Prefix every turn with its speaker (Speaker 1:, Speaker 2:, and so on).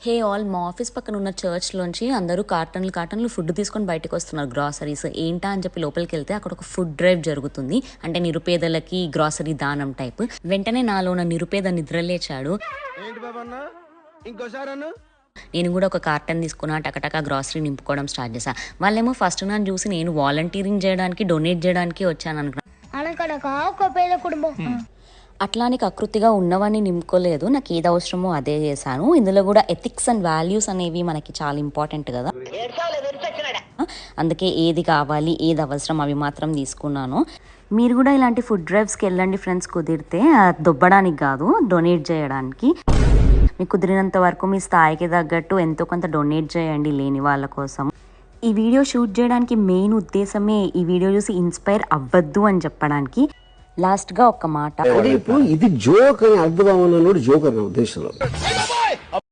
Speaker 1: Hey all, మా office పక్కన ఉన్న చర్చ్లోంచి అందరూ కార్టన్లు ఫుడ్ తీసుకొని బయటకు వస్తున్నారు, గ్రాసరీస్ ఏంటా అని చెప్పి లోపలికి వెళ్తే అక్కడ ఒక ఫుడ్ డ్రైవ్ జరుగుతుంది. అంటే నిరుపేదలకి గ్రాసరీ దానం టైప్. వెంటనే నాలో ఉన్న నిరుపేద నిద్రలేచాడు. నేను కూడా ఒక కార్టన్ తీసుకున్నా, టకటకా గ్రాసరీ నింపుకోవడం స్టార్ట్ చేశా. వాళ్ళేమో ఫస్ట్ నన్ను చూసి నేను వాలంటీరింగ్ చేయడానికి, డొనేట్ చేయడానికి వచ్చాను అనుకున్నా. అట్లానే ఆకృతిగా ఉన్నవన్నీ నింపుకోలేదు. నాకు ఏది అవసరమో అదే చేశాను. ఇందులో కూడా ఎథిక్స్ అండ్ వాల్యూస్ అనేవి మనకి చాలా ఇంపార్టెంట్ కదా, అందుకే ఏది కావాలి ఏది అవసరం అవి మాత్రం తీసుకున్నాను. మీరు కూడా ఇలాంటి ఫుడ్ డ్రైవ్స్కి వెళ్ళండి ఫ్రెండ్స్, కుదిరితే. దొబ్బడానికి కాదు, డొనేట్ చేయడానికి. మీకు కుదిరినంత వరకు మీ స్థాయికి తగ్గట్టు ఎంతో కొంత డొనేట్ చేయండి లేని వాళ్ళ కోసం. ఈ వీడియో షూట్ చేయడానికి మెయిన్ ఉద్దేశమే ఈ వీడియో చూసి ఇన్స్పైర్ అవ్వద్దు అని చెప్పడానికి. లాస్ట్ గా ఒక మాట,
Speaker 2: ఇది జోక్ అని అర్థం జోక్ అన్న ఉద్దేశంలో